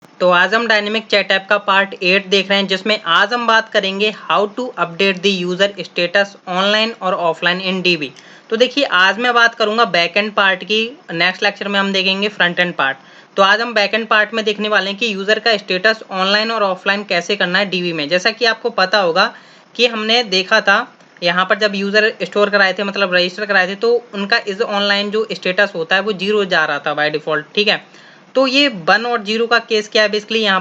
तो आज हम डायनेमिक चैट ऐप का पार्ट 8 देख रहे हैं, जिसमें आज हम बात करेंगे how to update the user status online और ऑफलाइन इन डीबी। तो देखिए, आज मैं बात करूंगा बैक एंड पार्ट की। नेक्स्ट लेक्चर में हम देखेंगे फ्रंट एंड पार्ट। तो आज हम बैक एंड पार्ट में देखने वाले हैं कि यूजर का स्टेटस ऑनलाइन और ऑफलाइन कैसे करना है डीबी में। जैसा कि आपको पता होगा कि हमने देखा था यहाँ पर जब यूजर स्टोर कराए थे, मतलब रजिस्टर कराए थे, तो उनका इज ऑनलाइन जो स्टेटस होता है वो 0 जा रहा था बाय डिफॉल्ट। ठीक है, तो ये 1 और 0 का केस क्या है बेसिकली, यहाँ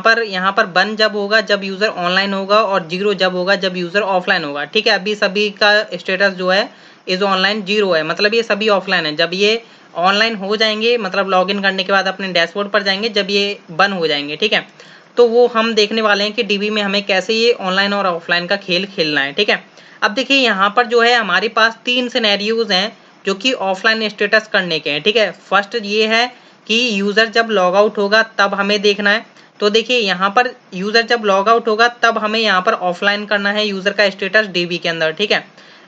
पर 1 जब होगा जब यूजर ऑनलाइन होगा, और 0 जब होगा जब यूजर ऑफलाइन होगा। ठीक है, अभी सभी का स्टेटस जो है इज ऑनलाइन 0 है, मतलब ये सभी ऑफलाइन है। जब ये ऑनलाइन हो जाएंगे, मतलब लॉगिन करने के बाद अपने डैशबोर्ड पर जाएंगे, जब ये 1 हो जाएंगे, ठीक है, तो वो हम देखने वाले हैं कि डीबी में हमें कैसे ये ऑनलाइन और ऑफलाइन का खेल खेलना है। ठीक है, अब देखिए यहाँ पर जो है हमारे पास 3 सिनेरियोज हैं जो कि ऑफलाइन स्टेटस करने के हैं। ठीक है, फर्स्ट ये है कि यूजर जब लॉग आउट होगा तब हमें देखना है। तो देखिए यहाँ पर यूजर जब लॉग आउट होगा तब हमें यहाँ पर ऑफलाइन करना है यूजर का स्टेटस डीबी के अंदर। ठीक है,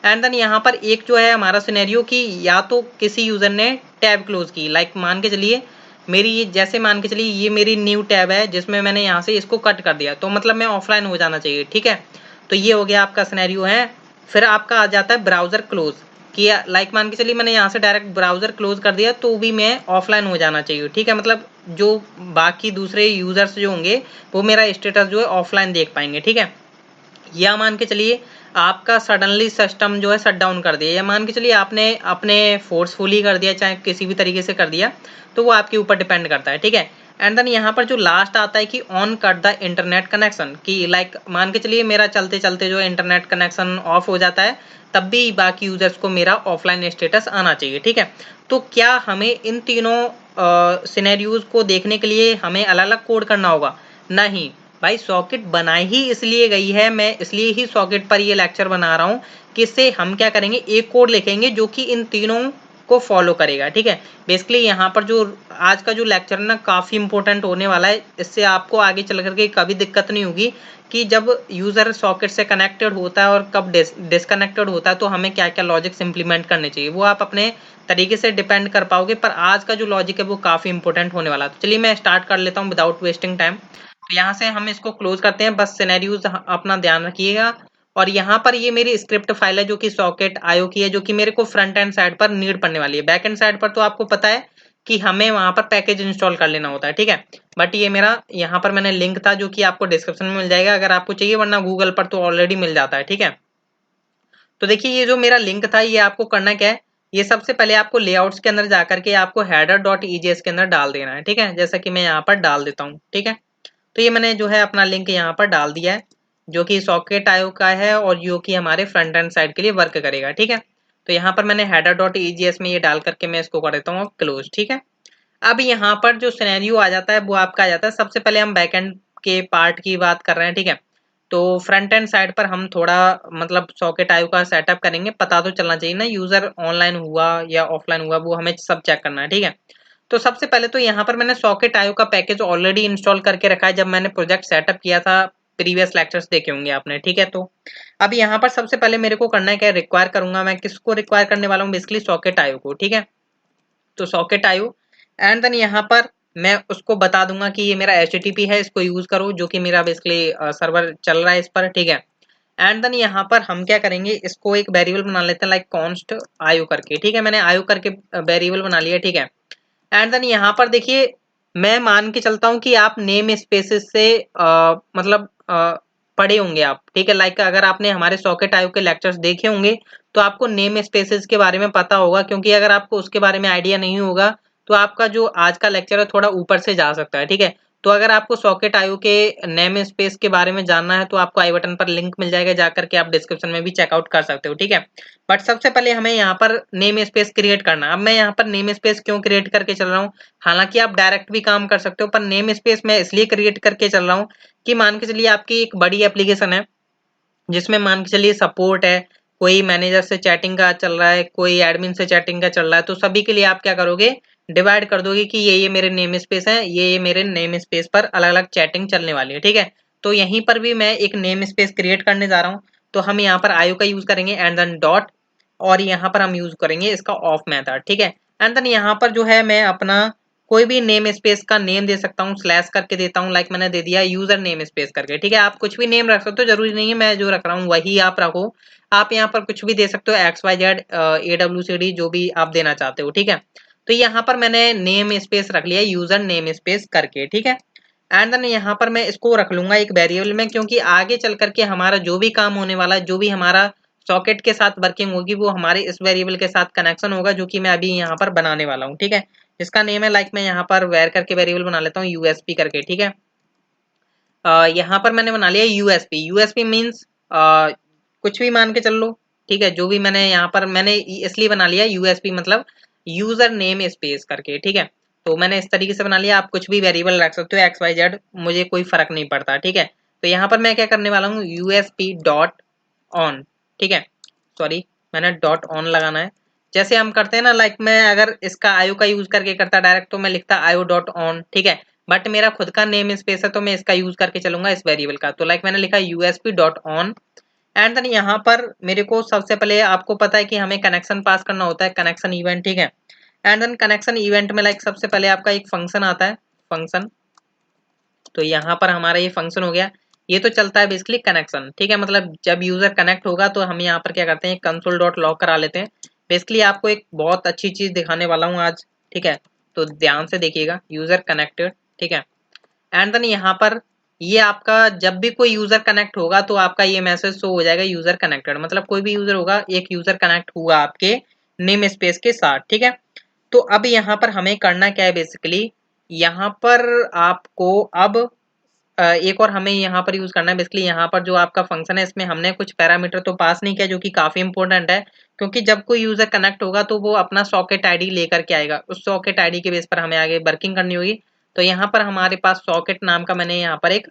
एंड देन यहाँ पर एक जो है हमारा सिनेरियो कि या तो किसी यूजर ने टैब क्लोज की, लाइक मान के चलिए मेरी, जैसे मान के चलिए ये मेरी न्यू टैब है जिसमें मैंने यहाँ से इसको कट कर दिया, तो मतलब मैं ऑफलाइन हो जाना चाहिए। ठीक है, तो ये हो गया आपका सिनेरियो है। फिर आपका आ जाता है ब्राउजर क्लोज किया, लाइक मान के चलिए मैंने यहाँ से डायरेक्ट ब्राउजर क्लोज कर दिया, तो भी मैं ऑफलाइन हो जाना चाहिए। ठीक है, मतलब जो बाकी दूसरे यूजर्स जो होंगे वो मेरा स्टेटस जो है ऑफलाइन देख पाएंगे। ठीक है, या मान के चलिए आपका सडनली सिस्टम जो है शट डाउन कर दिया, या मान के चलिए आपने अपने फोर्सफुली कर दिया, चाहे किसी भी तरीके से कर दिया, तो वो आपके ऊपर डिपेंड करता है। ठीक है, एंड देन यहाँ पर जो लास्ट आता है कि on cut the internet connection, कि लाइक मान के चलिए मेरा चलते चलते जो इंटरनेट कनेक्शन ऑफ हो जाता है, तब भी बाकी यूजर्स को मेरा ऑफलाइन स्टेटस आना चाहिए। ठीक है, तो क्या हमें इन तीनों सिनेरियोज को देखने के लिए हमें अलग अलग कोड करना होगा? नहीं भाई, सॉकेट बनाई ही इसलिए गई है, मैं इसलिए ही सॉकेट पर ये लेक्चर बना रहा हूँ कि इससे हम क्या करेंगे, एक कोड लिखेंगे जो कि इन तीनों को फॉलो करेगा। ठीक है, बेसिकली यहाँ पर जो आज का जो लेक्चर है ना, काफी इंपॉर्टेंट होने वाला है। इससे आपको आगे चल करके कभी दिक्कत नहीं होगी कि जब यूजर सॉकेट से कनेक्टेड होता है और कब डिसकनेक्टेड होता है, तो हमें क्या क्या लॉजिक्स इंप्लीमेंट करने चाहिए, वो आप अपने तरीके से डिपेंड कर पाओगे। पर आज का जो लॉजिक है वो काफी इंपॉर्टेंट होने वाला है। तो चलिए मैं स्टार्ट कर लेता हूँ विदाउट वेस्टिंग टाइम। तो यहाँ से हम इसको क्लोज करते हैं, बस सिनेरियोज अपना ध्यान रखिएगा। और यहाँ पर ये मेरी स्क्रिप्ट फाइल है जो कि सॉकेट आईओ की है, जो कि मेरे को फ्रंट एंड साइड पर नीड पड़ने वाली है। बैक एंड साइड पर तो आपको पता है कि हमें वहां पर पैकेज इंस्टॉल कर लेना होता है। ठीक है, बट ये मेरा यहाँ पर मैंने लिंक था जो कि आपको डिस्क्रिप्शन में मिल जाएगा अगर आपको चाहिए, वरना गूगल पर तो ऑलरेडी मिल जाता है। ठीक है, तो देखिए ये जो मेरा लिंक था, ये आपको करना क्या है, ये सबसे पहले आपको लेआउट्स के अंदर जाकर के आपको हेडर डॉट ईजेएस के अंदर डाल देना है। ठीक है, जैसा कि मैं यहाँ पर डाल देता हूँ। ठीक है, तो ये मैंने जो है अपना लिंक यहाँ पर डाल दिया है, जो कि सॉकेट आईओ का है और जो कि हमारे फ्रंट एंड साइड के लिए वर्क करेगा। ठीक है, तो यहाँ पर मैंने हेडर डॉट ईजीएस में ये डाल करके मैं इसको कर देता हूँ क्लोज। ठीक है, अब यहाँ पर जो सिनेरियो आ जाता है वो आपका आ जाता है, सबसे पहले हम बैकएंड के पार्ट की बात कर रहे हैं। ठीक है, तो फ्रंट एंड साइड पर हम थोड़ा मतलब सॉकेट आईओ का सेटअप करेंगे, पता तो चलना चाहिए ना यूजर ऑनलाइन हुआ या ऑफलाइन हुआ, वो हमें सब चेक करना है। ठीक है, तो सबसे पहले तो यहाँ पर मैंने सॉकेट आईओ का पैकेज ऑलरेडी इंस्टॉल करके रखा है, जब मैंने प्रोजेक्ट सेटअप किया था, प्रीवियस लेक्चर्स देखे होंगे आपने। ठीक है, तो अब यहाँ पर सबसे पहले मेरे को करना है क्या, रिक्वायर करूंगा मैं, किसको रिक्वायर करने वाला हूँ, बेसिकली सॉकेट आईओ को। ठीक है, तो सॉकेट आईओ, एंड देन यहाँ पर मैं उसको बता दूंगा कि ये मेरा HTTP है, इसको यूज करो, जो कि मेरा बेसिकली सर्वर चल रहा है इस पर। ठीक है, एंड देन यहाँ पर हम क्या करेंगे, इसको एक वेरिएबल बना लेते हैं, लाइक कॉन्स्ट आईओ करके। ठीक है, मैंने आईओ करके वेरिएबल बना लिया। ठीक है, एंड देन यहाँ पर देखिए मैं मान के चलता हूँ कि आप नेम स्पेसेस से मतलब पढ़े होंगे आप। ठीक है, लाइक अगर आपने हमारे सॉकेट आईओ के लेक्चर्स देखे होंगे तो आपको नेम स्पेसेस के बारे में पता होगा, क्योंकि अगर आपको उसके बारे में आइडिया नहीं होगा तो आपका जो आज का लेक्चर है थोड़ा ऊपर से जा सकता है। ठीक है, तो अगर आपको सॉकेट आईओ के नेम स्पेस के बारे में जानना है तो आपको आई बटन पर लिंक मिल जाएगा, जाकर के आप डिस्क्रिप्शन में भी चेकआउट कर सकते हो। ठीक है, बट सबसे पहले हमें यहाँ पर नेम स्पेस क्रिएट करना है। अब मैं यहाँ पर नेम स्पेस क्यों क्रिएट करके चल रहा हूँ, हालांकि आप डायरेक्ट भी काम कर सकते हो, पर नेम स्पेस मैं इसलिए क्रिएट करके चल रहा हूँ कि मान के चलिए आपकी एक बड़ी एप्लीकेशन है जिसमें मान के चलिए सपोर्ट है, कोई मैनेजर से चैटिंग का चल रहा है, कोई एडमिन से चैटिंग का चल रहा है, तो सभी के लिए आप क्या करोगे, डिवाइड कर दोगे कि ये मेरे नेम स्पेस है, ये मेरे नेम स्पेस पर अलग अलग चैटिंग चलने वाली है। ठीक है, तो यहीं पर भी मैं एक नेम स्पेस क्रिएट करने जा रहा हूँ। तो हम यहाँ पर आईओ का यूज करेंगे एंड देन डॉट, और यहाँ पर हम यूज करेंगे इसका ऑफ मेथड। ठीक है, एंड देन यहाँ पर जो है मैं अपना कोई भी नेम स्पेस का नेम दे सकता हूँ, स्लैश करके देता हूँ, लाइक मैंने दे दिया यूजर नेम स्पेस करके, ठीक है। आप कुछ भी नेम रख सकते हो, जरूरी नहीं है मैं जो रख रहा हूँ वही आप रखो। आप यहाँ पर कुछ भी दे सकते हो, XYZ AWCD जो भी आप देना चाहते हो, ठीक है। तो यहाँ पर मैंने नेम स्पेस रख लिया यूजर नेम स्पेस करके, ठीक है। एंड देन यहाँ पर मैं इसको रख लूंगा एक वेरिएबल में, क्योंकि आगे चल करके हमारा जो भी काम होने वाला है, जो भी हमारा सॉकेट के साथ वर्किंग होगी, वो हमारे इस वेरिएबल के साथ कनेक्शन होगा, जो कि मैं अभी यहाँ पर बनाने वाला हूँ, ठीक है। इसका नेम है, लाइक मैं यहाँ पर वेर करके वेरिएबल बना लेता हूँ यूएसपी करके, ठीक है। यहाँ पर मैंने बना लिया यूएसपी। यूएसपी मीन्स कुछ भी मान के चल लो, ठीक है। जो भी मैंने यहाँ पर मैंने इसलिए बना लिया यूएसपी मतलब यूजर नेम स्पेस करके, ठीक है। तो मैंने इस तरीके से बना लिया। आप कुछ भी वेरिएबल रख सकते हो, XYZ, मुझे कोई फर्क नहीं पड़ता, ठीक है। तो यहाँ पर मैं क्या करने वाला हूँ, यूएसपी डॉट ऑन, ठीक है। सॉरी, मैंने डॉट ऑन लगाना है। जैसे हम करते हैं ना, लाइक मैं अगर इसका आयो का यूज करके करता डायरेक्ट, तो मैं लिखता आयो डॉट ऑन, ठीक है। बट मेरा खुद का नेम स्पेस है, तो मैं इसका यूज करके चलूंगा इस वेरिएबल का। तो लाइक मैंने लिखा USP dot on. And then यहाँ पर मेरे को सबसे पहले आपको पता है कि हमें कनेक्शन पास करना होता है, कनेक्शन इवेंट, ठीक है। एंड देन कनेक्शन इवेंट में लाइक सबसे पहले आपका एक फंक्शन आता है, फंक्शन। तो यहाँ पर हमारा ये फंक्शन हो गया। ये तो चलता है बेसिकली कनेक्शन, ठीक है। मतलब जब यूजर कनेक्ट होगा तो हम यहाँ पर क्या करते हैं, कंसोल डॉट लॉग करा लेते हैं। बेसिकली आपको एक बहुत अच्छी चीज दिखाने वाला हूँ आज, ठीक है। तो ध्यान से देखिएगा, यूजर कनेक्टेड, ठीक है। एंड देन यहाँ पर ये आपका जब भी कोई यूजर कनेक्ट होगा तो आपका ये मैसेज शो हो जाएगा यूजर कनेक्टेड, मतलब कोई भी यूजर होगा, एक यूजर कनेक्ट हुआ आपके नेम स्पेस के साथ, ठीक है। तो अब यहाँ पर हमें करना क्या है, बेसिकली यहाँ पर आपको अब एक और हमें यहाँ पर यूज करना है। बेसिकली यहाँ पर जो आपका फंक्शन है, इसमें हमने कुछ पैरामीटर तो पास नहीं किया, जो कि काफी इंपॉर्टेंट है, क्योंकि जब कोई यूजर कनेक्ट होगा तो वो अपना सॉकेट आईडी लेकर के आएगा। उस सॉकेट आईडी के बेस पर हमें आगे वर्किंग करनी होगी। तो यहाँ पर हमारे पास सॉकेट नाम का मैंने यहाँ पर एक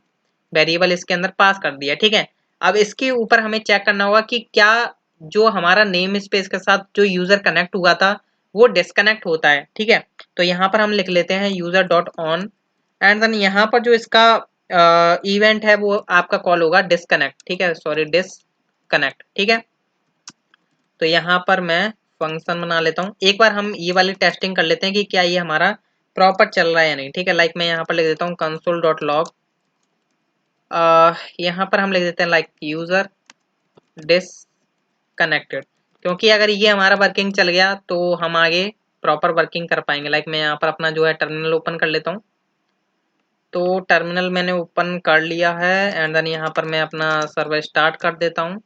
वेरिएबल इसके अंदर पास कर दिया, ठीक है। अब इसके ऊपर हमें चेक करना होगा कि क्या जो हमारा नेम स्पेस के साथ जो यूजर कनेक्ट हुआ था वो डिस्कनेक्ट होता है, ठीक है। तो यहाँ पर हम लिख लेते हैं user dot on. And then यहाँ पर जो इसका इवेंट है वो आपका कॉल होगा डिस्कनेक्ट, ठीक है। सॉरी, डिस्कनेक्ट, ठीक है। तो यहाँ पर मैं फंक्शन बना लेता हूँ। एक बार हम ये वाली टेस्टिंग कर लेते हैं कि क्या ये हमारा प्रॉपर चल रहा है या नहीं, ठीक है। लाइक मैं यहाँ पर लिख देता हूँ कंसोल डॉट लॉग। यहाँ पर हम लिख देते हैं लाइक यूजर डिसकनेक्टेड, क्योंकि अगर ये हमारा वर्किंग चल गया तो हम आगे प्रॉपर वर्किंग कर पाएंगे। लाइक मैं यहाँ पर अपना जो है टर्मिनल ओपन कर लेता हूँ। तो टर्मिनल मैंने ओपन कर लिया है। एंड देन यहाँ पर मैं अपना सर्वर स्टार्ट कर देता हूँ,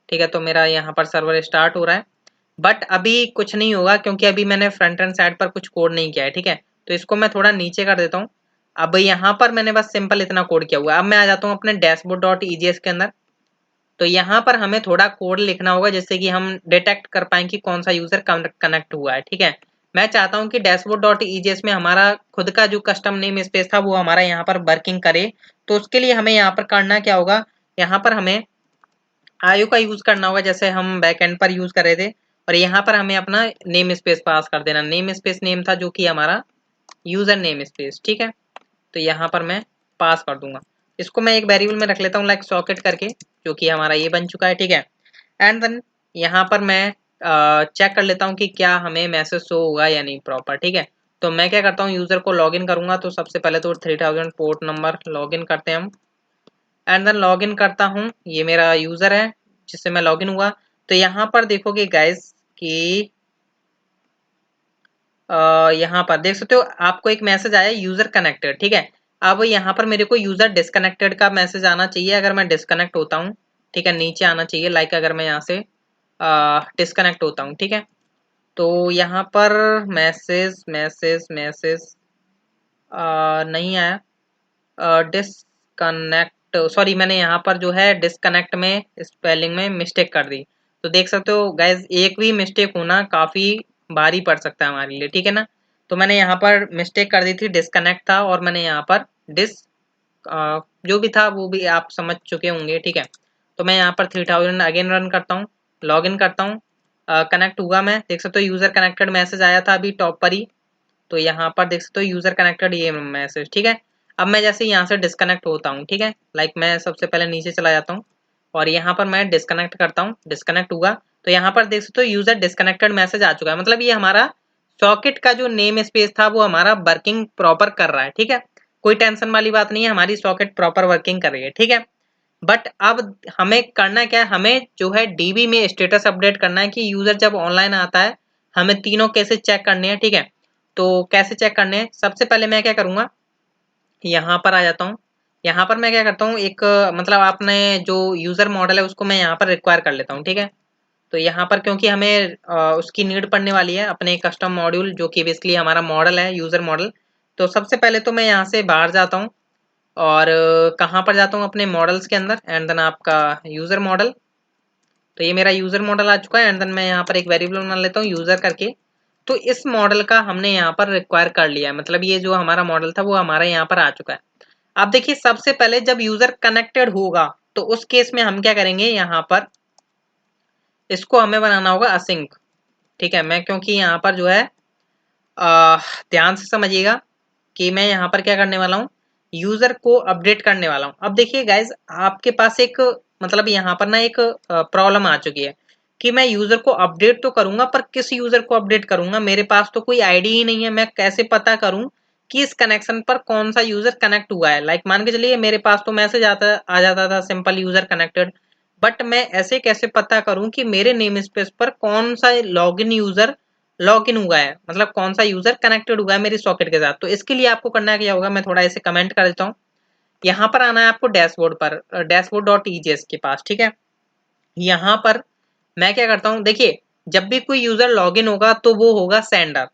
ठीक है। तो मेरा यहाँ पर सर्वर स्टार्ट हो रहा है, बट अभी कुछ नहीं होगा, क्योंकि अभी मैंने फ्रंट एंड साइड पर कुछ कोड नहीं किया है, ठीक है। तो इसको मैं थोड़ा नीचे कर देता हूँ। अब यहाँ पर मैंने बस सिंपल इतना कोड किया हुआ है। अब मैं आ जाता हूँ अपने डैशबोर्ड डॉट ईजीएस के अंदर। तो यहाँ पर हमें थोड़ा कोड लिखना होगा, जिससे कि हम डिटेक्ट कर पाए कि कौन सा यूजर कनेक्ट हुआ है, ठीक है। मैं चाहता हूँ कि डैशबोर्ड डॉट ईजीएस में हमारा खुद का जो कस्टम नेम स्पेस था वो हमारा यहाँ पर वर्किंग करे। तो उसके लिए हमें यहाँ पर करना क्या होगा, यहाँ पर हमें आयो का यूज करना होगा, जैसे हम बैक एंड पर यूज कर रहे थे। और यहाँ पर हमें अपना नेम स्पेस पास कर देना। नेम स्पेस नेम था जो कि हमारा यूजर नेम स्पेस, ठीक है। तो यहाँ पर मैं पास कर दूंगा। इसको मैं एक वेरिएबल में रख लेता हूँ लाइक सॉकेट करके, जो कि हमारा ये बन चुका है, ठीक है। एंड देन यहाँ पर मैं चेक कर लेता हूँ कि क्या हमें मैसेज शो होगा या नहीं प्रॉपर, ठीक है। तो मैं क्या करता हूँ, यूजर को लॉगिन करूंगा। तो सबसे पहले तो 3000 पोर्ट नंबर लॉगिन करते हैं हम। एंड देन लॉगिन करता हूँ, ये मेरा यूजर है जिससे मैं लॉगिन हुआ। तो यहाँ पर देखोगे गाइस कि यहाँ पर देख सकते हो आपको एक मैसेज आया यूजर कनेक्टेड, ठीक है। अब यहाँ पर मेरे को यूजर डिस्कनेक्टेड का मैसेज आना चाहिए अगर मैं डिस्कनेक्ट होता हूँ, ठीक है। नीचे आना चाहिए, लाइक अगर मैं यहाँ से डिस्कनेक्ट होता हूँ, ठीक है। तो यहाँ पर मैसेज मैसेज मैसेज नहीं आया। डिस्कनेक्ट, सॉरी, मैंने यहाँ पर जो है डिस्कनेक्ट में स्पेलिंग में मिस्टेक कर दी। तो देख सकते हो गाइज, एक भी मिस्टेक होना काफी भारी पड़ सकता है हमारे लिए, ठीक है ना। तो मैंने यहाँ पर मिस्टेक कर दी थी, डिस्कनेक्ट था, और मैंने यहाँ पर जो भी था वो भी आप समझ चुके होंगे, ठीक है। तो मैं यहाँ पर 3000 अगेन रन करता हूँ, लॉग इन करता हूँ। कनेक्ट हुआ मैं, देख सकते हो यूजर कनेक्टेड मैसेज आया था अभी टॉप पर ही। तो यहाँ पर देख सकते हो यूजर कनेक्टेड ये मैसेज, ठीक है। अब मैं जैसे यहाँ से डिस्कनेक्ट होता हूँ, ठीक है, लाइक मैं सबसे पहले नीचे चला जाता हूँ और यहाँ पर मैं डिस्कनेक्ट करता हूँ। डिस्कनेक्ट हुआ तो यहाँ पर देख सकते हो यूजर डिस्कनेक्टेड मैसेज आ चुका है, मतलब ये हमारा सॉकेट का जो नेम स्पेस था वो हमारा वर्किंग प्रॉपर कर रहा है, ठीक है, कोई टेंशन वाली बात नहीं है, हमारी सॉकेट प्रॉपर वर्किंग कर रही है, ठीक है। बट अब हमें करना क्या है, हमें जो है डीबी में स्टेटस अपडेट करना है कि यूजर जब ऑनलाइन आता है हमें तीनों कैसे चेक करने हैं, ठीक है। तो कैसे चेक करने हैं, सबसे पहले मैं क्या करूंगा, यहाँ पर आ जाता हूँ। यहाँ पर मैं क्या करता हूँ, एक मतलब आपने जो यूजर मॉडल है उसको मैं यहाँ पर रिक्वायर कर लेता हूँ, ठीक है। तो यहाँ पर क्योंकि हमें उसकी नीड पड़ने वाली है अपने कस्टम मॉड्यूल जो कि बेसिकली हमारा मॉडल है, यूजर मॉडल। तो सबसे पहले तो मैं यहाँ से बाहर जाता हूँ और कहाँ पर जाता हूँ, अपने मॉडल्स के अंदर, एंड देन आपका यूजर मॉडल। तो ये मेरा यूजर मॉडल आ चुका है, एंड देन मैं यहाँ पर एक वेरिएबल बना लेता हूँ यूजर करके। तो इस मॉडल का हमने यहाँ पर रिक्वायर कर लिया है, मतलब ये जो हमारा मॉडल था वो हमारा यहाँ पर आ चुका है। अब देखिए सबसे पहले जब यूजर कनेक्टेड होगा तो उस केस में हम क्या करेंगे, यहाँ पर इसको हमें बनाना होगा असिंक, ठीक है। मैं क्योंकि यहाँ पर जो है ध्यान से समझिएगा कि मैं यहाँ पर क्या करने वाला हूँ, यूजर को अपडेट करने वाला हूँ। अब देखिए गाइज आपके पास एक मतलब यहाँ पर ना एक प्रॉब्लम आ चुकी है कि मैं यूजर को अपडेट तो करूंगा पर किस यूजर को अपडेट करूंगा, मेरे पास तो कोई आईडी ही नहीं है, मैं कैसे पता करूं कि इस कनेक्शन पर कौन सा यूजर कनेक्ट हुआ है। लाइक मान के चलिए मेरे पास तो मैसेज आ जाता था सिंपल यूजर कनेक्टेड, बट मैं ऐसे कैसे पता करूं कि मेरे नेम स्पेस पर कौन सा लॉगिन यूजर लॉग इन हुआ है, मतलब कौन सा यूजर कनेक्टेड हुआ है मेरी सॉकेट के साथ। तो इसके लिए आपको करना क्या होगा, मैं थोड़ा ऐसे कमेंट कर देता हूँ। यहाँ पर आना है आपको डैशबोर्ड पर, डैशबोर्ड डॉट ईजीएस के पास, ठीक है। यहाँ पर मैं क्या करता हूँ, देखिए जब भी कोई यूजर लॉगिन होगा तो वो होगा सेंडर,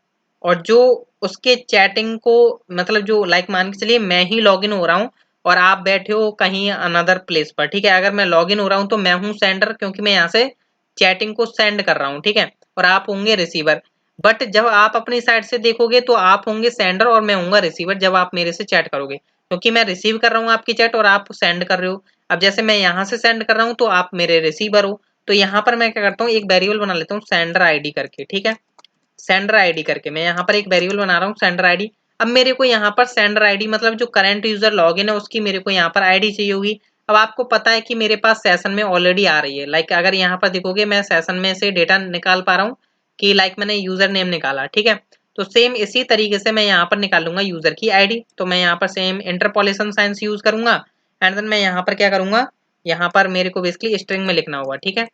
और जो उसके चैटिंग को मतलब जो लाइक मान के चलिए मैं ही लॉगिन हो रहा हूँ और आप बैठे हो कहीं अनदर प्लेस पर, ठीक है। अगर मैं लॉगिन हो रहा हूँ तो मैं हूँ सेंडर क्योंकि मैं यहाँ से चैटिंग को सेंड कर रहा हूँ, ठीक है, और आप होंगे रिसीवर। बट जब आप अपनी साइड से देखोगे तो आप होंगे सेंडर और मैं होऊंगा रिसीवर जब आप मेरे से चैट करोगे, क्योंकि मैं रिसीव कर रहा हूँ आपकी चैट और आप सेंड कर रहे हो। अब जैसे मैं यहाँ से सेंड कर रहा हूँ तो आप मेरे रिसीवर हो। तो यहाँ पर मैं क्या करता हूँ, एक वेरिएबल बना लेता हूँ सेंडर आईडी करके, ठीक है। सेंडर आईडी करके मैं यहाँ पर एक वेरिएबल बना रहा हूँ सेंडर आईडी। अब मेरे को यहाँ पर सेंडर आईडी मतलब जो करंट यूजर लॉगिन है उसकी मेरे को यहाँ पर आईडी चाहिए होगी। अब आपको पता है कि मेरे पास सेशन में ऑलरेडी आ रही है, लाइक अगर यहाँ पर देखोगे मैं सेशन में से डेटा निकाल पा रहा हूँ कि लाइक मैंने यूजर नेम निकाला, ठीक है। तो सेम इसी तरीके से मैं यहाँ पर निकालूंगा यूजर की आईडी। तो मैं यहाँ पर सेम इंटरपोलेशन साइंस यूज करूंगा, एंड देन मैं यहाँ पर क्या करूंगा, यहाँ पर मेरे को बेसिकली स्ट्रिंग में लिखना होगा, ठीक है।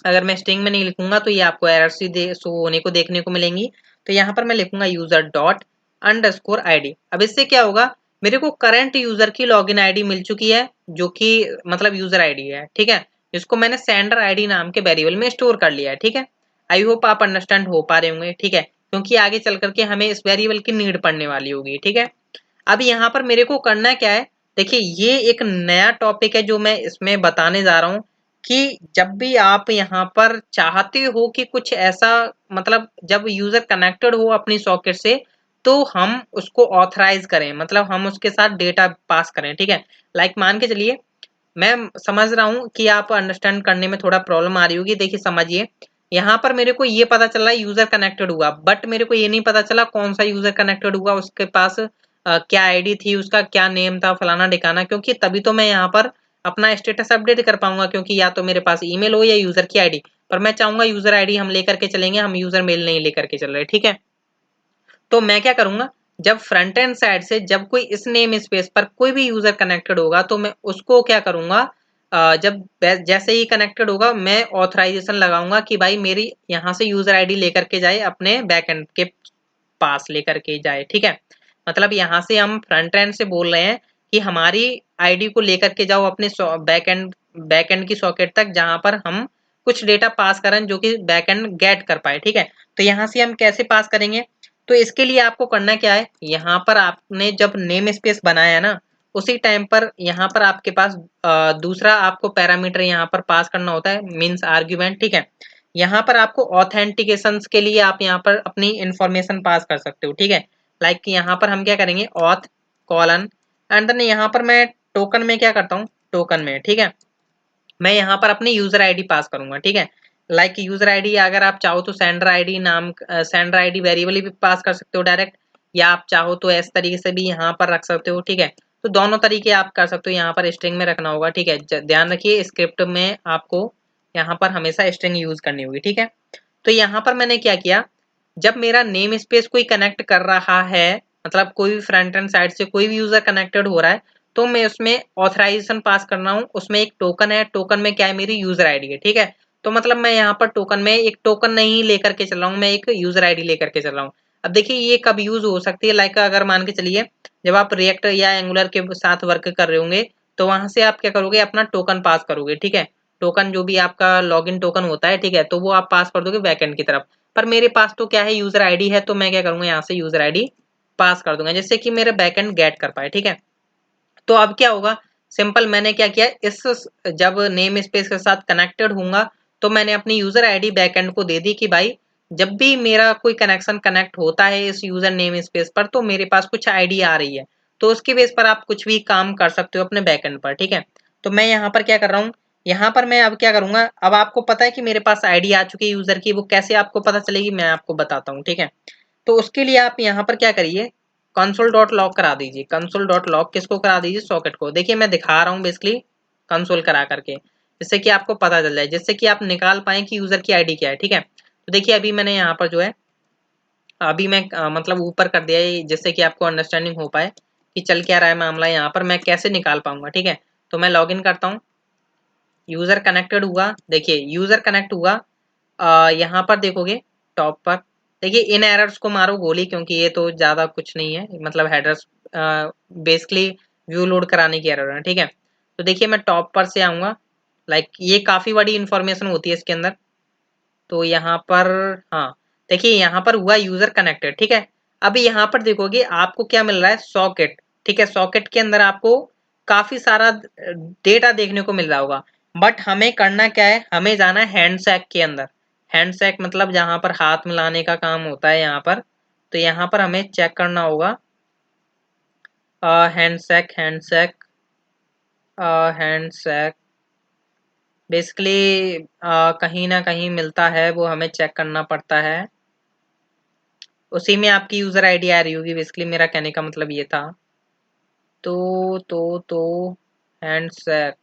अगर मैं स्ट्रिंग में नहीं लिखूंगा तो ये आपको एरर्स शो होने को देखने को मिलेंगी। तो यहाँ पर मैं लिखूंगा यूजर डॉट अंडरस्कोर आईडी। अब इससे क्या होगा, मेरे को करंट यूजर की लॉगिन आईडी मिल चुकी है जो कि मतलब यूजर आईडी है, ठीक है, जिसको मैंने सेंडर आईडी नाम के वेरिएबल में स्टोर कर लिया है, ठीक है। आई होप आप अंडरस्टैंड हो पा रहे होंगे, ठीक है, क्योंकि आगे चल करके हमें इस वेरिएबल की नीड पड़ने वाली होगी, ठीक है। अब यहाँ पर मेरे को करना क्या है, देखिए ये एक नया टॉपिक है जो मैं इसमें बताने जा रहा हूँ कि जब भी आप यहाँ पर चाहते हो कि कुछ ऐसा मतलब जब यूजर कनेक्टेड हो अपनी सॉकेट से तो हम उसको ऑथराइज करें, मतलब हम उसके साथ डेटा पास करें, ठीक है। लाइक मान के चलिए मैं समझ रहा हूँ कि आप अंडरस्टैंड करने में थोड़ा प्रॉब्लम आ रही होगी। देखिए समझिए यहाँ पर मेरे को ये पता चला यूजर कनेक्टेड हुआ, बट मेरे को ये नहीं पता चला कौन सा यूजर कनेक्टेड हुआ, उसके पास क्या आईडी थी, उसका क्या नेम था, फलाना ठिकाना, क्योंकि तभी तो मैं यहाँ पर अपना स्टेटस अपडेट कर पाऊंगा, क्योंकि या तो मेरे पास ईमेल हो या यूजर की आईडी। पर मैं चाहूंगा यूजर आईडी हम लेकर के चलेंगे, हम यूजर मेल नहीं लेकर के चल रहे, ठीक है। तो मैं क्या करूंगा, जब फ्रंट एंड साइड से जब कोई इस नेम स्पेस पर कोई भी यूजर कनेक्टेड होगा तो मैं उसको क्या करूंगा, जब जैसे ही कनेक्टेड होगा मैं ऑथराइजेशन लगाऊंगा कि भाई मेरी यहाँ से यूजर आईडी लेकर के जाए अपने बैकएंड के पास लेकर के जाए, ठीक है। मतलब यहाँ से हम फ्रंट एंड से बोल रहे हैं कि हमारी आईडी को लेकर के जाओ अपने बैकएंड की सॉकेट तक जहां पर हम कुछ डेटा पास करें जो कि बैकएंड गेट कर पाए, ठीक है। तो यहाँ से हम कैसे पास करेंगे, तो इसके लिए आपको करना क्या है, यहाँ पर आपने जब नेम स्पेस बनाया ना उसी टाइम पर यहाँ पर आपके पास दूसरा आपको पैरामीटर यहाँ पर पास करना होता है, मींस आर्ग्यूमेंट, ठीक है। यहाँ पर आपको ऑथेंटिकेशन के लिए आप यहाँ पर अपनी इंफॉर्मेशन पास कर सकते हो, ठीक है। लाइक यहाँ पर हम क्या करेंगे ऑथ कॉलन, एंड देन यहाँ पर मैं टोकन में क्या करता हूँ, टोकन में, ठीक है, मैं यहाँ पर अपनी यूजर आईडी पास करूंगा, ठीक है। लाइक यूजर आईडी अगर आप चाहो तो सेंडर आईडी नाम सेंडर आईडी वेरिएबल भी पास कर सकते हो डायरेक्ट, या आप चाहो तो इस तरीके से भी यहाँ पर रख सकते हो, ठीक है। तो दोनों तरीके आप कर सकते हो, यहाँ पर स्ट्रिंग में रखना होगा, ठीक है। ध्यान रखिए स्क्रिप्ट में आपको यहाँ पर हमेशा स्ट्रिंग यूज करनी होगी, ठीक है। तो यहाँ पर मैंने क्या किया, जब मेरा नेम स्पेस कोई कनेक्ट कर रहा है, मतलब कोई भी फ्रंट एंड साइड से कोई भी यूजर कनेक्टेड हो रहा है, तो मैं उसमें ऑथराइजेशन पास करना हूँ। उसमें एक टोकन है, टोकन में क्या है, मेरी यूजर आईडी है, ठीक है। तो मतलब मैं यहाँ पर टोकन में एक टोकन नहीं लेकर के चल रहा हूँ, मैं एक यूजर आईडी लेकर के चल रहा हूँ। अब देखिए ये कब यूज हो सकती है, लाइक अगर मान के चलिए जब आप रिएक्ट या एंगुलर के साथ वर्क कर रहे होंगे, तो वहां से आप क्या करोगे, अपना टोकन पास करोगे, ठीक है। टोकन जो भी आपका लॉगिन टोकन होता है, ठीक है, तो वो आप पास कर दोगे बैकएंड की तरफ। पर मेरे पास तो क्या है, यूजर आईडी है, तो मैं क्या करूंगा, यहाँ से यूजर आईडी पास कर दूंगा, जिससे कि मेरे बैकएंड गेट कर पाए, ठीक है। तो अब क्या होगा, सिंपल मैंने क्या किया, इस जब नेम स्पेस के साथ कनेक्टेड होऊंगा, तो मैंने अपनी यूजर आईडी बैकएंड को दे दी कि भाई जब भी मेरा कोई कनेक्शन कनेक्ट होता है इस यूजर नेम स्पेस पर, तो मेरे पास कुछ आईडी आ रही है, तो उसके बेस पर आप कुछ भी काम कर सकते हो अपने बैकएंड पर, ठीक है। तो मैं यहाँ पर क्या कर रहा हूँ, यहाँ पर मैं अब क्या करूंगा, अब आपको पता है कि मेरे पास आईडी आ चुकी है यूजर की, वो कैसे आपको पता चलेगी मैं आपको बताता हूँ, ठीक है। तो उसके लिए आप यहाँ पर क्या करिए, कंसोल डॉट लॉग करा दीजिए। कंसोल डॉट लॉग किसको करा दीजिए, सॉकेट को। देखिए मैं दिखा रहा हूँ बेसिकली कंसोल करा करके, जिससे कि आपको पता चल जाए, जिससे कि आप निकाल पाए कि यूजर की आईडी क्या है, ठीक है। तो देखिए अभी मैंने यहाँ पर जो है, अभी मैं मतलब ऊपर कर दिया है, जिससे कि आपको अंडरस्टैंडिंग हो पाए कि चल क्या रहा है मामला, यहाँ पर मैं कैसे निकाल पाऊंगा, ठीक है। तो मैं लॉग इन करता हूँ, यूजर कनेक्टेड हुआ, देखिए यूजर कनेक्ट हुआ। यहाँ पर देखोगे टॉप पर, देखिए इन एरर्स को मारो गोली, क्योंकि ये तो ज्यादा कुछ नहीं है, मतलब हेडर्स बेसिकली व्यू लोड कराने की एरर है, ठीक है। तो देखिए मैं टॉप पर से आऊंगा, लाइक ये काफी बड़ी इंफॉर्मेशन होती है इसके अंदर। तो यहाँ पर, हाँ देखिए यहाँ पर हुआ यूजर कनेक्टेड, ठीक है। अभी यहाँ पर देखोगे आपको क्या मिल रहा है, सॉकेट, ठीक है। सॉकेट के अंदर आपको काफी सारा डेटा देखने को मिल रहा होगा, बट हमें करना क्या है, हमें जाना है हैंडसैक के अंदर। हैंडसैक मतलब जहां पर हाथ मिलाने का काम होता है यहाँ पर, तो यहाँ पर हमें चेक करना होगा हैंडसैक, हैंडसैक, हैंडसैक बेसिकली कहीं ना कहीं मिलता है, वो हमें चेक करना पड़ता है। उसी में आपकी यूजर आईडी आ रही होगी, बेसिकली मेरा कहने का मतलब ये था। तो हैंडसैक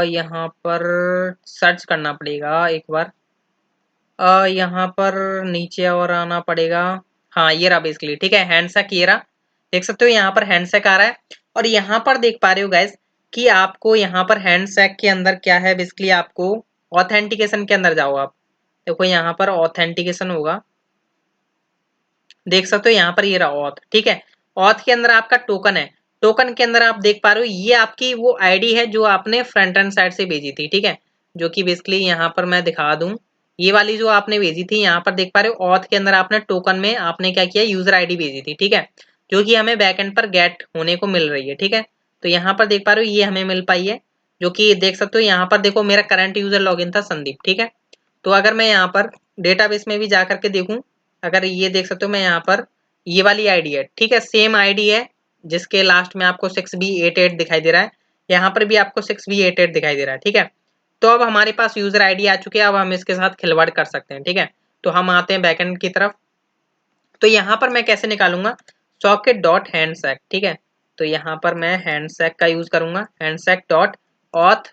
यहाँ पर सर्च करना पड़ेगा एक बार, यहाँ पर नीचे और आना पड़ेगा। हाँ ये रहा बेसिकली, ठीक है, हैंडसैक ये रहा, देख सकते हो यहाँ पर हैंडसैक आ रहा है। और यहाँ पर देख पा रहे हो गाइज कि आपको यहाँ पर हैंडसैक के अंदर क्या है, बेसिकली आपको ऑथेंटिकेशन के अंदर जाओ आप, देखो यहाँ पर ऑथेंटिकेशन होगा, देख सकते हो यहाँ पर ये रहा ऑथ, ठीक है। ऑथ के अंदर आपका टोकन है, टोकन के अंदर आप देख पा रहे हो ये आपकी वो आईडी है जो आपने फ्रंट एंड साइड से भेजी थी, ठीक है। जो कि बेसिकली यहाँ पर मैं दिखा दूं, ये वाली जो आपने भेजी थी, यहाँ पर देख पा रहे हो ऑथ के अंदर आपने टोकन में आपने क्या किया, यूजर आईडी भेजी थी, ठीक है, जो कि हमें बैकएंड पर गेट होने को मिल रही है, ठीक है। तो यहाँ पर देख पा रहे हो ये हमें मिल पाई है, जो कि देख सकते हो यहाँ पर देखो मेरा करंट यूजर लॉगिन था संदीप, ठीक है। तो अगर मैं यहाँ पर डेटाबेस में भी जा करके देखूं, अगर ये देख सकते हो मैं यहाँ पर ये वाली आईडी है, ठीक है, सेम आईडी है, जिसके लास्ट में आपको 6B88 दिखाई दे रहा है, यहाँ पर भी आपको 6B88 दिखाई दे रहा है, ठीक है। तो अब हमारे पास यूजर आईडी आ चुकी है, अब हम इसके साथ खिलवाड़ कर सकते हैं, ठीक है। तो हम आते हैं बैकएंड की तरफ। तो यहाँ पर मैं कैसे निकालूंगा, सॉकेट डॉट हैंडसैक, ठीक है। तो यहाँ पर मैं हैंडसैक का यूज करूंगा, हैंडसैक डॉट ऑथ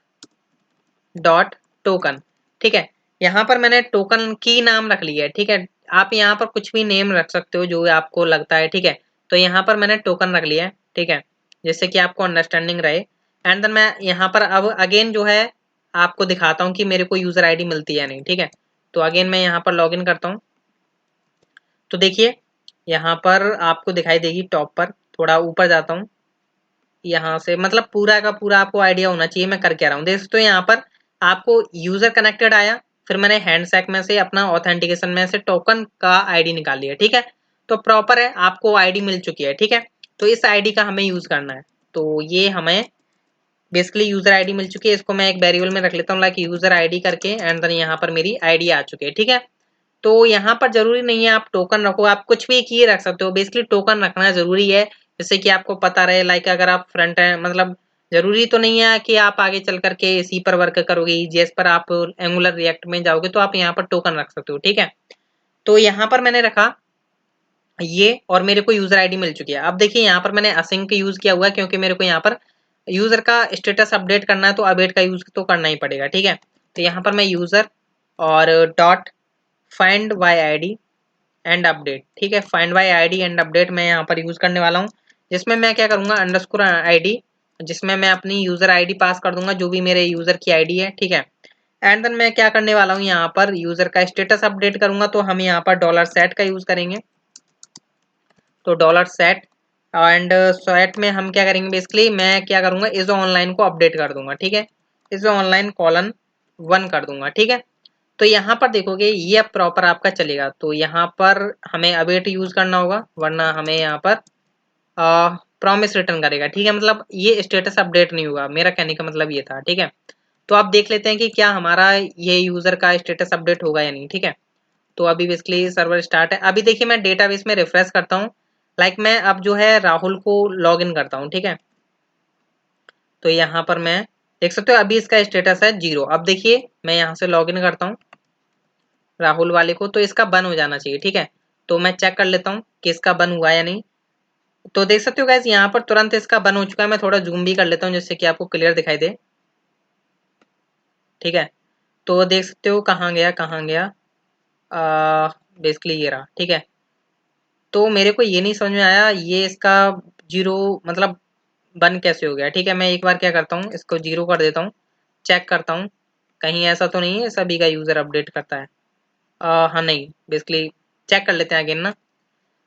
डॉट टोकन, ठीक है। यहाँ पर मैंने टोकन की नाम रख लिया है, ठीक है। आप यहाँ पर कुछ भी नेम रख सकते हो जो आपको लगता है, ठीक है। तो यहाँ पर मैंने टोकन रख लिया है, ठीक है, जिससे कि आपको अंडरस्टैंडिंग रहे। एंड देन मैं यहाँ पर अब अगेन जो है आपको दिखाता हूँ कि मेरे को यूजर आईडी मिलती है नहीं, ठीक है। तो अगेन मैं यहाँ पर लॉग इन करता हूँ, तो देखिए यहाँ पर आपको दिखाई देगी टॉप पर, थोड़ा ऊपर जाता हूँ, यहाँ से मतलब पूरा का पूरा आपको आइडिया होना चाहिए मैं कर क्या रहा हूँ। देख सकते हो यहाँ पर आपको यूजर कनेक्टेड आया, फिर मैंने हैंडसैक में से अपना ऑथेंटिकेशन में से टोकन का आईडी निकाल लिया, ठीक है। तो प्रॉपर है, आपको आईडी मिल चुकी है, ठीक है। तो इस आईडी का हमें यूज करना है, तो ये हमें बेसिकली यूजर आईडी मिल चुकी है, इसको मैं एक वेरिएबल में रख लेता हूँ, लाइक यूजर आईडी करके, एंड देन यहाँ पर मेरी आईडी आ चुकी है, ठीक है। तो यहाँ पर जरूरी नहीं है आप टोकन रखो, आप कुछ भी किए रख सकते हो, बेसिकली टोकन रखना जरूरी है, जिससे कि आपको पता रहे, लाइक अगर आप फ्रंट एंड मतलब जरूरी तो नहीं है कि आप आगे चल करके इसी पर वर्क करोगे, ईजीएस पर आप एंगुलर रिएक्ट में जाओगे तो आप यहाँ पर टोकन रख सकते हो, ठीक है। तो यहाँ पर मैंने रखा ये, और मेरे को यूजर आईडी मिल चुकी है। अब देखिए यहाँ पर मैंने असिंक यूज किया हुआ है, क्योंकि मेरे को यहाँ पर यूजर का स्टेटस अपडेट करना है, तो अपडेट का यूज तो करना ही पड़ेगा, ठीक है। तो यहाँ पर मैं यूजर और dot find by ID and update. ठीक है, find by ID and update मैं यहाँ पर यूज करने वाला हूँ, जिसमें मैं क्या करूंगा अंडरस्कोर आईडी, जिसमें मैं अपनी यूजर आईडी पास कर दूंगा जो भी मेरे यूजर की आईडी है। ठीक है, एंड देन मैं क्या करने वाला हूँ यहाँ पर यूजर का स्टेटस अपडेट करूंगा, तो हम यहाँ पर डॉलर सेट का यूज करेंगे। तो डॉलर सेट एंड सेट में हम क्या करेंगे, बेसिकली मैं क्या करूंगा इस ऑनलाइन को अपडेट कर दूंगा। ठीक है, इस ऑनलाइन कॉलन 1 कर दूंगा। ठीक है, तो यहाँ पर देखोगे ये अब प्रॉपर आपका चलेगा, तो यहाँ पर हमें अवेट यूज करना होगा, वरना हमें यहाँ पर प्रॉमिस रिटर्न करेगा। ठीक है, मतलब ये स्टेटस अपडेट नहीं होगा, मेरा कहने का मतलब ये था। ठीक है, तो आप देख लेते हैं कि क्या हमारा ये यूजर का स्टेटस अपडेट होगा या नहीं। ठीक है, तो अभी बेसिकली सर्वर स्टार्ट है। अभी देखिए मैं डेटाबेस में रिफ्रेश करता हूँ, लाइक मैं अब जो है राहुल को लॉग इन करता हूँ। ठीक है, तो यहाँ पर मैं देख सकते हो अभी इसका स्टेटस है 0। अब देखिए मैं यहाँ से लॉग इन करता हूँ राहुल वाले को, तो इसका बन हो जाना चाहिए। ठीक है, तो मैं चेक कर लेता हूँ कि इसका बन हुआ या नहीं। तो देख सकते हो गाइस यहाँ पर तुरंत इसका बन हो चुका है। मैं थोड़ा जूम भी कर लेता हूँ जिससे कि आपको क्लियर दिखाई दे। ठीक है, तो देख सकते हो कहाँ गया कहाँ गया, बेसिकली ये रहा। ठीक है, तो मेरे को ये नहीं समझ में आया ये इसका 0 मतलब बन कैसे हो गया। ठीक है, मैं एक बार क्या करता हूँ इसको 0 कर देता हूँ, चेक करता हूँ कहीं ऐसा तो नहीं है सभी का यूजर अपडेट करता है। हाँ नहीं, बेसिकली चेक कर लेते हैं अगेन ना।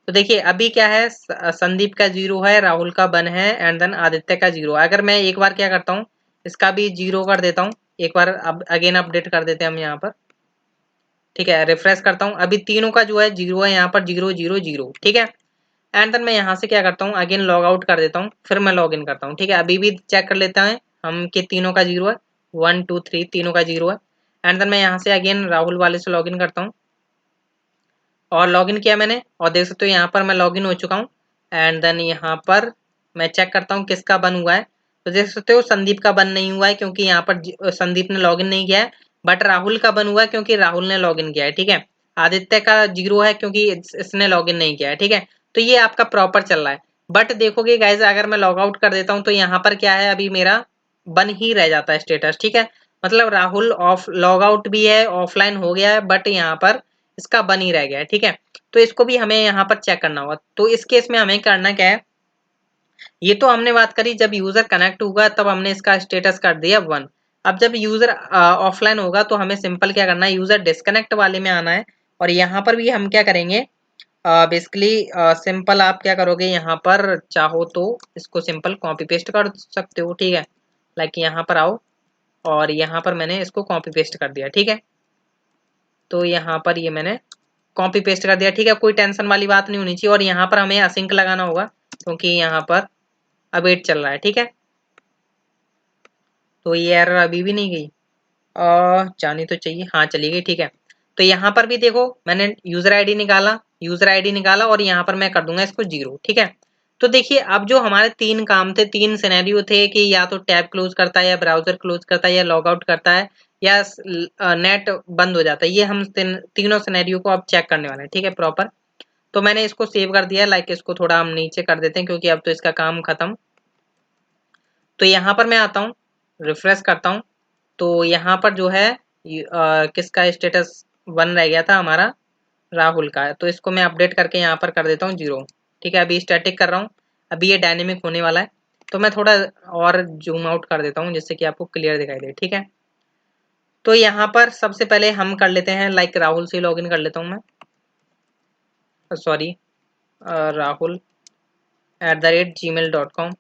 तो देखिए अभी क्या है, संदीप का 0 है, राहुल का 1 है एंड देन आदित्य का 0। अगर मैं एक बार क्या करता हूँ इसका भी 0 कर देता हूँ, एक बार अब अगेन अपडेट कर देते हैं हम यहाँ पर। ठीक है, रिफ्रेश करता हूँ, अभी तीनों का जो है 0 है, यहाँ पर 0 0 0। ठीक है, एंड देन मैं यहाँ से क्या करता हूँ अगेन लॉग आउट कर देता हूँ, फिर मैं लॉग इन करता हूँ। ठीक है, अभी भी चेक कर लेते हैं हम कि तीनों का 0 है, 1 2 3 तीनों का 0 है। एंड देन मैं यहाँ से अगेन राहुल वाले से लॉग इन करता हूँ और लॉगिन किया मैंने, और देख सकते हो यहाँ पर मैं लॉगिन हो चुका हूँ। एंड देन यहाँ पर मैं चेक करता हूँ किसका बन हुआ है, तो देख सकते हो संदीप का बन नहीं हुआ है क्योंकि यहाँ पर संदीप ने लॉगिन नहीं किया है, बट राहुल का बन हुआ है क्योंकि राहुल ने लॉगिन किया है। ठीक है, आदित्य का 0 है क्योंकि इसने लॉगिन नहीं किया है। ठीक है, तो ये आपका प्रॉपर चल रहा है। बट देखोगे गाइज अगर मैं लॉग आउट कर देता हूँ तो यहाँ पर क्या है, अभी मेरा बन ही रह जाता है स्टेटस। ठीक है, मतलब राहुल ऑफ लॉग आउट भी है, ऑफलाइन हो गया है, बट यहाँ पर इसका बन ही रह गया है। ठीक है, तो इसको भी हमें यहाँ पर चेक करना होगा। तो इस केस में हमें करना क्या है, ये तो हमने बात करी जब यूजर कनेक्ट होगा तब हमने इसका स्टेटस कर दिया 1। अब जब यूजर ऑफलाइन होगा तो हमें सिंपल क्या करना है, यूजर डिस्कनेक्ट वाले में आना है, और यहाँ पर भी हम क्या करेंगे बेसिकली सिंपल आप क्या करोगे, यहाँ पर चाहो तो इसको सिंपल कॉपी पेस्ट कर सकते हो। ठीक है, लाइक यहाँ पर आओ और यहाँ पर मैंने इसको कॉपी पेस्ट कर दिया। ठीक है, तो यहाँ पर ये मैंने कॉपी पेस्ट कर दिया। ठीक है, कोई टेंशन वाली बात नहीं होनी चाहिए, और यहाँ पर हमें असिंक लगाना होगा क्योंकि यहाँ पर अवेट चल रहा है। ठीक है, तो ये एरर अभी भी नहीं गई, जानी तो चाहिए, हाँ चली गई। ठीक है, तो यहाँ पर भी देखो मैंने यूजर आईडी निकाला और यहाँ पर मैं कर दूंगा इसको 0। ठीक है, तो देखिए अब जो हमारे 3 काम थे, 3 सिनेरियो थे कि या तो टैब क्लोज करता है या ब्राउजर क्लोज करता है या लॉग आउट करता है या नेट बंद हो जाता है, ये हम तीनों सिनेरियो को अब चेक करने वाले हैं। ठीक है, प्रॉपर। तो मैंने इसको सेव कर दिया, लाइक इसको थोड़ा हम नीचे कर देते हैं क्योंकि अब तो इसका काम खत्म। तो यहाँ पर मैं आता हूँ, रिफ्रेश करता हूँ, तो यहाँ पर जो है किसका स्टेटस 1 रह गया था, हमारा राहुल का है, तो इसको मैं अपडेट करके यहाँ पर कर देता हूँ 0। ठीक है, अभी स्टैटिक कर रहा हूँ, अभी ये डायनेमिक होने वाला है, तो मैं थोड़ा और जूम आउट कर देता हूँ जिससे कि आपको क्लियर दिखाई दे। ठीक है, तो यहाँ पर सबसे पहले हम कर लेते हैं, लाइक राहुल से लॉगिन कर लेता हूँ मैं, सॉरी rahul@gmail.com।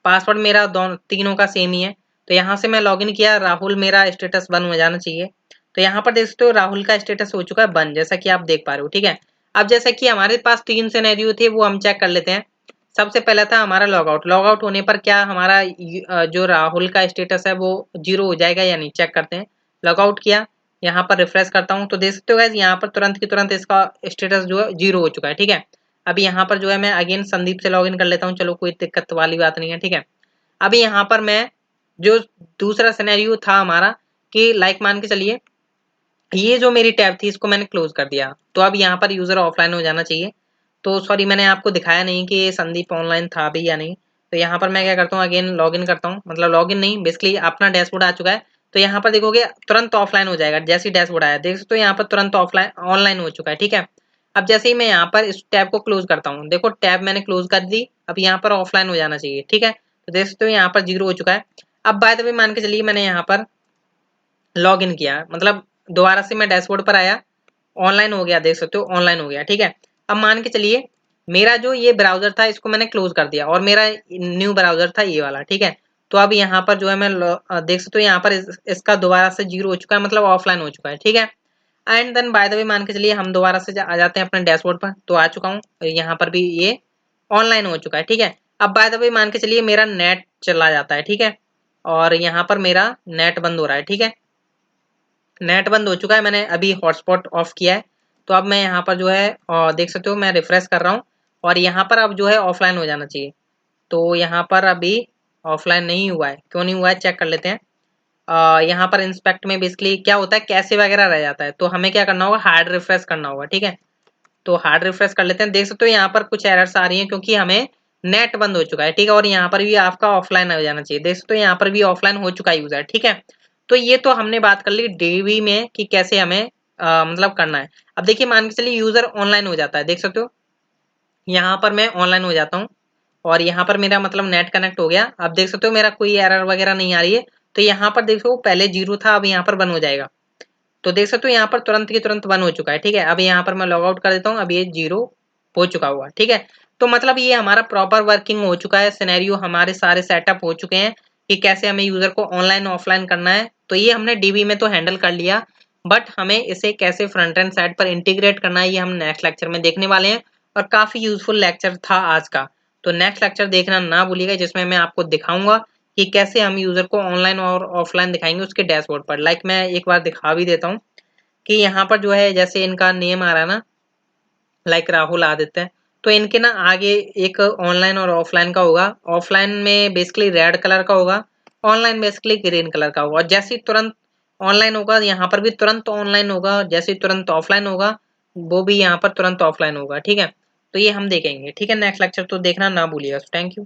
पासवर्ड मेरा दोनों तीनों का सेम ही है, तो यहाँ से मैं लॉगिन किया, राहुल मेरा स्टेटस 1 हो जाना चाहिए। तो यहाँ पर देख सकते हो राहुल का स्टेटस हो चुका है 1, जैसा कि आप देख पा रहे हो। ठीक है, अब जैसा कि हमारे पास 3 सिनेरियो थे वो हम चेक कर लेते हैं। सबसे पहला था हमारा लॉग आउट होने पर क्या हमारा जो राहुल का स्टेटस है वो 0 हो जाएगा या नहीं, चेक करते हैं। लॉग आउट किया, यहाँ पर रिफ्रेश करता हूँ, तो देख सकते हो गाइस यहाँ पर तुरंत की तुरंत इसका स्टेटस जो है 0 हो चुका है। ठीक है, अभी यहाँ पर जो है मैं अगेन संदीप से लॉगिन कर लेता हूँ, चलो कोई दिक्कत वाली बात नहीं है। ठीक है, अभी यहाँ पर मैं जो दूसरा सिनेरियो था हमारा कि लाइक मान के चलिए ये जो मेरी टैब थी इसको मैंने क्लोज कर दिया, तो अब यहाँ पर यूजर ऑफलाइन हो जाना चाहिए। तो सॉरी मैंने आपको दिखाया नहीं कि संदीप ऑनलाइन था भी या नहीं। तो यहाँ पर मैं क्या करता हूँ अगेन लॉगिन करता हूँ, मतलब लॉगिन नहीं बेसिकली अपना डैशबोर्ड आ चुका है, तो यहाँ पर देखोगे तुरंत ऑफलाइन हो जाएगा। जैसे ही डैशबोर्ड आया देख सकते हो यहाँ पर तुरंत ऑफलाइन ऑनलाइन हो चुका है। ठीक है, अब जैसे ही मैं यहाँ पर इस टैब को क्लोज करता हूँ, देखो टैब मैंने क्लोज कर दी, अब यहाँ पर ऑफलाइन हो जाना चाहिए। ठीक है, तो देख सकते हो यहाँ पर 0 हो चुका है। अब बाय द वे मान के चलिए मैंने यहाँ पर लॉग इन किया, मतलब दोबारा से मैं डैशबोर्ड पर आया, ऑनलाइन हो गया, देख सकते हो ऑनलाइन हो गया। ठीक है, अब मान के चलिए मेरा जो ये ब्राउजर था इसको मैंने क्लोज कर दिया और मेरा न्यू ब्राउजर था ये वाला। ठीक है, तो अब यहाँ पर जो है मैं देख सकते हो यहाँ पर इसका दोबारा से 0 हो चुका है, मतलब ऑफलाइन हो चुका है। ठीक है, and then by the way मान के चलिए हम दोबारा से आ जाते हैं अपने डैशबोर्ड पर, तो आ चुका हूँ, यहाँ पर भी ये ऑनलाइन हो चुका है। ठीक है, अब बाय द वे मान के चलिए मेरा नेट चला जाता है। ठीक है, और यहाँ पर मेरा नेट बंद हो रहा है। ठीक है, नेट बंद हो चुका है, मैंने अभी हॉटस्पॉट ऑफ किया है। तो अब मैं यहाँ पर जो है देख सकते हो मैं रिफ्रेश कर रहा हूँ और यहाँ पर अब जो है ऑफलाइन हो जाना चाहिए। तो यहाँ पर अभी ऑफलाइन नहीं हुआ है, क्यों नहीं हुआ है चेक कर लेते हैं। यहाँ पर इंस्पेक्ट में बेसिकली क्या होता है, कैसे वगैरह रह जाता है, तो हमें क्या करना होगा, हार्ड रिफ्रेश करना होगा। ठीक है, तो हार्ड रिफ्रेश कर लेते हैं। देख सकते हो यहाँ पर कुछ एरर्स आ रही हैं क्योंकि हमें नेट बंद हो चुका है। ठीक है, और यहाँ पर भी आपका ऑफलाइन हो जाना चाहिए। देख सकते हो यहाँ पर भी ऑफलाइन हो चुका है यूजर। ठीक है, तो ये तो हमने बात कर ली डीबी में कि कैसे हमें मतलब करना है। अब देखिए मान के चलिए यूजर ऑनलाइन हो जाता है, देख सकते हो यहाँ पर मैं ऑनलाइन हो जाता हूँ और यहाँ पर मेरा मतलब नेट कनेक्ट हो गया। अब देख सकते हो मेरा कोई एरर वगैरह नहीं आ रही है। तो यहाँ पर देखो पहले 0 था, अब यहाँ पर 1 हो जाएगा। तो देख सकते हो यहाँ पर तुरंत की तुरंत 1 हो चुका है। ठीक है, अब यहाँ पर मैं लॉग आउट कर देता हूँ, अब ये 0 हो चुका हुआ। ठीक है, तो मतलब ये हमारा प्रॉपर वर्किंग हो चुका है, सिनेरियो हमारे सारे सेटअप हो चुके हैं कि कैसे हमें यूजर को ऑनलाइन ऑफलाइन करना है। तो ये हमने डीबी में तो हैंडल कर लिया, बट हमें इसे कैसे फ्रंट एंड साइड पर इंटीग्रेट करना है ये हम नेक्स्ट लेक्चर में देखने वाले हैं। और काफी यूजफुल लेक्चर था आज का, तो नेक्स्ट लेक्चर देखना ना भूलिएगा, जिसमें मैं आपको दिखाऊंगा कि कैसे हम यूजर को ऑनलाइन और ऑफलाइन दिखाएंगे उसके डैशबोर्ड पर। लाइक मैं एक बार दिखा भी देता हूँ कि यहाँ पर जो है जैसे इनका नेम आ रहा है ना, लाइक राहुल आदित्य, तो इनके ना आगे एक ऑनलाइन और ऑफलाइन का होगा। ऑफलाइन में बेसिकली रेड कलर का होगा, ऑनलाइन बेसिकली ग्रीन कलर का होगा। और जैसे ही तुरंत ऑनलाइन होगा यहाँ पर भी तुरंत ऑनलाइन होगा, जैसे ही तुरंत ऑफलाइन होगा वो भी यहाँ पर तुरंत ऑफलाइन होगा। ठीक है, तो ये हम देखेंगे। ठीक है, नेक्स्ट लेक्चर तो देखना ना भूलिएगा। Thank you.